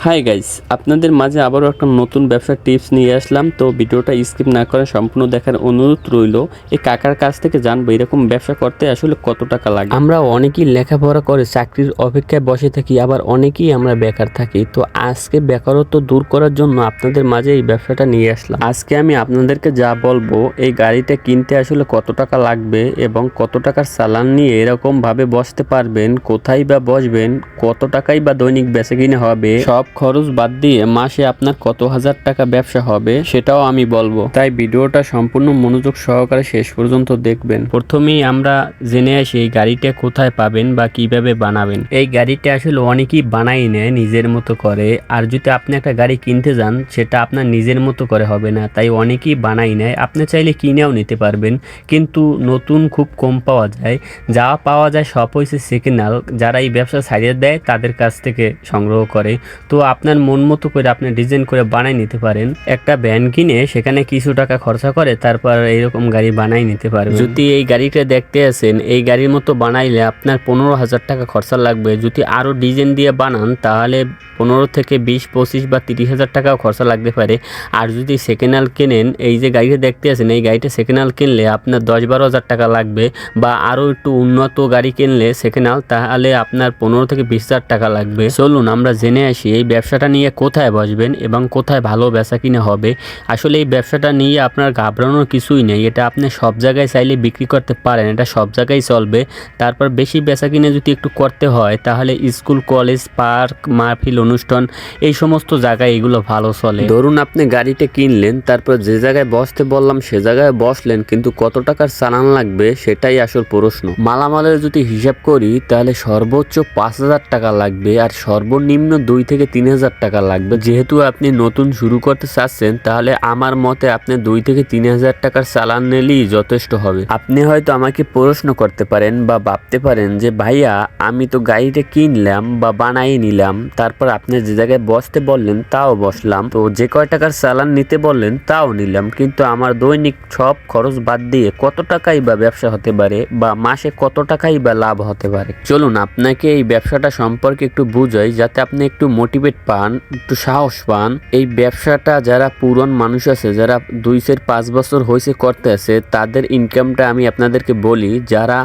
Hi guys, আপনাদের মাঝে আবারও একটা নতুন ব্যবসার টিপস নিয়ে আসলাম। তো ভিডিওটা স্কিপ না করে সম্পূর্ণ দেখার অনুরোধ রইল। এই কাকার কাছ থেকে জানবো এরকম ব্যবসা করতে আসলে কত টাকা লাগে। আমরা অনেকেই লেখাপড়া করে চাকরির অপেক্ষায় বসে থাকি, আবার অনেকেই আমরা বেকার থাকি। তো আজকে বেকারত্ব দূর করার জন্য আপনাদের মাঝে এই ব্যবসাটা নিয়ে আসলাম। আজকে আমি আপনাদেরকে যা বলবো, এই গাড়িটা কিনতে আসলে কত টাকা লাগবে এবং কত টাকার চালান নিয়ে এরকম ভাবে বসতে পারবেন, কোথায় বা বসবেন, কত টাকাই বা দৈনিক বেচে কিনে হবে, সব খরচ বাদ দিয়ে মাসে আপনার কত হাজার টাকা ব্যবসা হবে সেটাও আমি বলবো। তাই ভিডিওটা সম্পূর্ণ মনোযোগ সহকারে শেষ পর্যন্ত দেখবেন। প্রথমেই আমরা জেনে আসি এই গাড়িটা কোথায় পাবেন বা কিভাবে বানাবেন। এই গাড়িটা আসলে অনেকেই বানাই নেয় নিজের মতো করে, আর যদি আপনি একটা গাড়ি কিনতে যান সেটা আপনার নিজের মতো করে হবে না, তাই অনেকেই বানাই নেয়। আপনি চাইলে কিনেও নিতে পারবেন, কিন্তু নতুন খুব কম পাওয়া যায়। যা পাওয়া যায় সব হয়েছে সেকেন্ড হ্যান্ড, যারা এই ব্যবসা ছাড়িয়ে দেয় তাদের কাছ থেকে সংগ্রহ করে। তো আপনার মন মতো করে আপনি ডিজাইন করে বানাই নিতে পারেন। একটা ভ্যান কিনে সেখানে কিছু টাকা খরচা করে তারপর এইরকম গাড়ি বানাই নিতে পারবেন। যদি এই গাড়িটা দেখতে আসেন, এই গাড়ির মতো বানাইলে আপনার 15,000 টাকা খরচা লাগবে। যদি আরও ডিজাইন দিয়ে বানান তাহলে 15 থেকে 20, 25 বা 30,000 টাকাও খরচা লাগতে পারে। আর যদি সেকেন্ড হ্যান্ড কেনেন, এই যে গাড়িটা দেখতে আছেন, এই গাড়িটা সেকেন্ড হ্যান্ড কিনলে আপনার 10-12,000 টাকা লাগবে। বা আরও একটু উন্নত গাড়ি কিনলে সেকেন্ড হ্যান্ড, তাহলে আপনার 15 থেকে 20,000 টাকা লাগবে। চলুন আমরা জেনে আসি এই ব্যবসাটা নিয়ে কোথায় বসবেন এবং কোথায় ভালো বেচা কিনে হবে। আসলে এই ব্যবসাটা নিয়ে আপনার ঘাবড়ানোর কিছুই নেই। এটা আপনি সব জায়গায় চাইলে বিক্রি করতে পারেন, এটা সব জায়গায় চলবে। তারপর বেশি বেচা কিনে যদি একটু করতে হয় তাহলে স্কুল, কলেজ, পার্ক, মাহফিল, অনুষ্ঠান, এই সমস্ত জায়গায় এগুলো ভালো চলে। ধরুন আপনি গাড়িটা কিনলেন, তারপর যে জায়গায় বসতে বললাম সে জায়গায় বসলেন, কিন্তু কত টাকার চালান লাগবে সেটাই আসল প্রশ্ন। মালামালের যদি হিসাব করি তাহলে সর্বোচ্চ 5,000 টাকা লাগবে, আর সর্বনিম্ন 2 থেকে 3,000 টাকা লাগবে। যেহেতু আপনি নতুন শুরু করতে চাচ্ছেন তাহলে আমার মতে আপনি 2 থেকে 3,000 টাকার চালান নিলেই যথেষ্ট হবে। আপনি হয়তো আমাকে প্রশ্ন করতে পারেন বা ভাবতে পারেন যে ভাইয়া, আমি তো গাড়িটা কিনলাম বা বানাই নিলাম, তারপর আপনি যে জায়গায় বসতে বললেন তাও বসলাম, তো যে কয় টাকার চালান নিতে বললেন তাও নিলাম, কিন্তু আমার দৈনিক সব খরচ বাদ দিয়ে কত টাকাই বা ব্যবসা হতে পারে বা মাসে কত টাকাই বা লাভ হতে পারে। চলুন আপনাকে এই ব্যবসাটা সম্পর্কে একটু বুঝাই, যাতে আপনি একটু মোটিভেট পান, একটু সাহস পান। এই ব্যবসাটা যারা পুরন মানুষ আছে, যারা 2-5 বছর হয়েছে করতে আছে, তাদের ইনকামটা আমি আপনাদেরকে বলি। যারা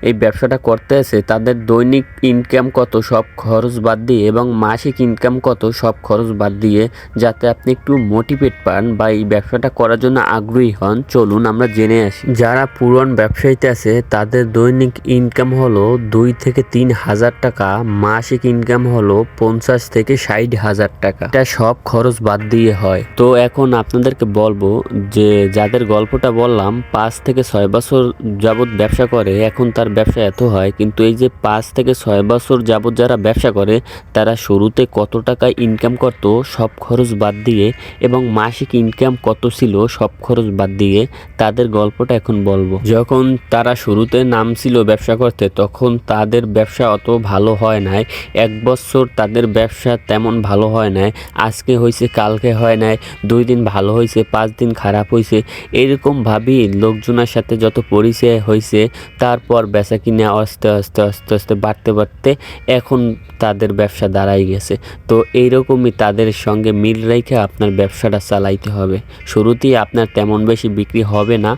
এই ব্যবসাটা করতে আছে তাদের দৈনিক ইনকাম কত সব খরচ বাদ দিয়ে এবং মাসিক ইনকাম কত সব খরচ বাদ দিয়ে, যাতে আপনি একটু মোটিভেট পান বা এই ব্যবসাটা করার জন্য আগ্রহী হন। চলুন আমরা জেনে আসি। যারা পুরন ব্যবসায়ীতে আছে তাদের দৈনিক ইনকাম হলো 2 থেকে 3,000 টাকা, মাসিক ইনকাম হলো 50 থেকে 60,000 টাকা। এটা সব খরচ বাদ দিয়ে হয়। তো এখন আপনাদেরকে বলবো যে যাদের গল্পটা বললাম 5 থেকে 6 বছর যাবত ব্যবসা করে, এখন তার ব্যবসা এত হয়, কিন্তু এই যে 5 থেকে 6 বছর যাবত যারা ব্যবসা করে তারা শুরুতে কত টাকা ইনকাম করত সব খরচ বাদ দিয়ে এবং মাসিক ইনকাম কত ছিল সব খরচ বাদ দিয়ে, তাদের গল্পটা এখন বলবো। যখন তারা শুরুতে নামছিল ব্যবসা করতে তখন তাদের ব্যবসা অত ভালো হয় নাই। 1 বছর তাদের ব্যবসা তেমন ভালো হয় নাই, আজকে হয়েছে কালকে হয় নাই, 2 দিন ভালো হয়েছে, 5 দিন খারাপ হয়েছে, এরকম ভাবেই লোকজনের সাথে যত পরিচয় হয়েছে, তারপর বেচা কিনে আস্তে আস্তে আস্তে আস্তে বাড়তে বাড়তে এখন তাদের ব্যবসা দাঁড়াই গেছে। তো এইরকমই তাদের সঙ্গে মিল রেখে আপনার ব্যবসাটা চালাইতে হবে। শুরুতেই আপনার তেমন বেশি বিক্রি হবে না,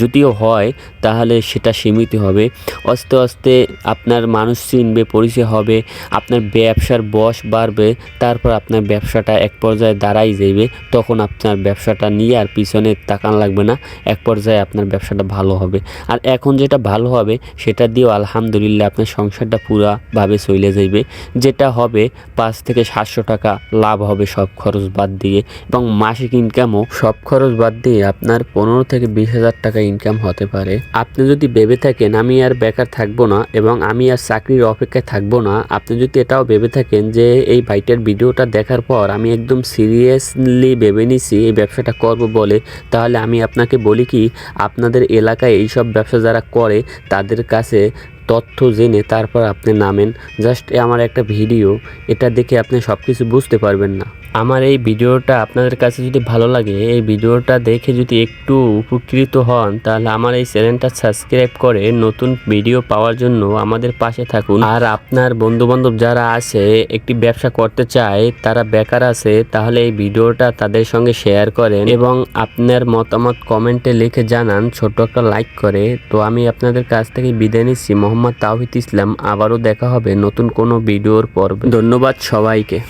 যদিও হয় তাহলে সেটা সীমিত হবে। আস্তে আস্তে আপনার মানুষ চিনবে, পরিচয় হবে, আপনার ব্যবসার বয়স বাড়বে, তারপর আপনার ব্যবসাটা এক পর্যায়ে দাঁড়াই যাইবে। তখন আপনার ব্যবসাটা নিয়ে আর পিছনে তাকান লাগবে না, এক পর্যায়ে আপনার ব্যবসাটা ভালো হবে। আর এখন যেটা ভালো হবে সেটা দিয়েও আলহামদুলিল্লাহ আপনার সংসারটা পুরাভাবে চলে যাইবে। যেটা হবে 5 থেকে 700 টাকা লাভ হবে সব খরচ বাদ দিয়ে, এবং মাসিক ইনকামও সব খরচ বাদ দিয়ে আপনার 15 থেকে 20,000 টাকা ইনকাম হতে পারে। আপনি যদি ভেবে থাকেন আমি আর বেকার থাকবো না এবং আমি আর চাকরির অপেক্ষায় থাকবো না, আপনি যদি এটাও ভেবে থাকেন যে এই ভাইটার ভিডিওটা দেখার পর আমি একদম সিরিয়াসলি ভেবে নিছি এই ব্যবসাটা করব বলে, তাহলে আমি আপনাকে বলি কি, আপনাদের এলাকায় এইসব ব্যবসা যারা করে তাদের কাছে তথ্য জেনে তারপর আপনি নামেন। জাস্ট আমার একটা ভিডিও, এটা দেখে আপনি সব কিছু বুঝতে পারবেন না। আমার এই ভিডিওটা আপনাদের কাছে যদি ভালো লাগে, এই ভিডিওটা দেখে যদি একটু উপকৃত হন, তাহলে আমার এই চ্যানেলটা সাবস্ক্রাইব করে নতুন ভিডিও পাওয়ার জন্য আমাদের পাশে থাকুন। আর আপনার বন্ধুবান্ধব যারা আছে একটি ব্যবসা করতে চায়, তারা বেকার আছে, তাহলে এই ভিডিওটা তাদের সঙ্গে শেয়ার করেন এবং আপনার মতামত কমেন্টে লিখে জানান, ছোট একটা লাইক করে। তো আমি আপনাদের কাছ থেকে বিদায় নিচ্ছি। মোহাম্মদ তাওহিদ ইসলাম। আবারও দেখা হবে নতুন কোনো ভিডিওর পর্বে। ধন্যবাদ সবাইকে।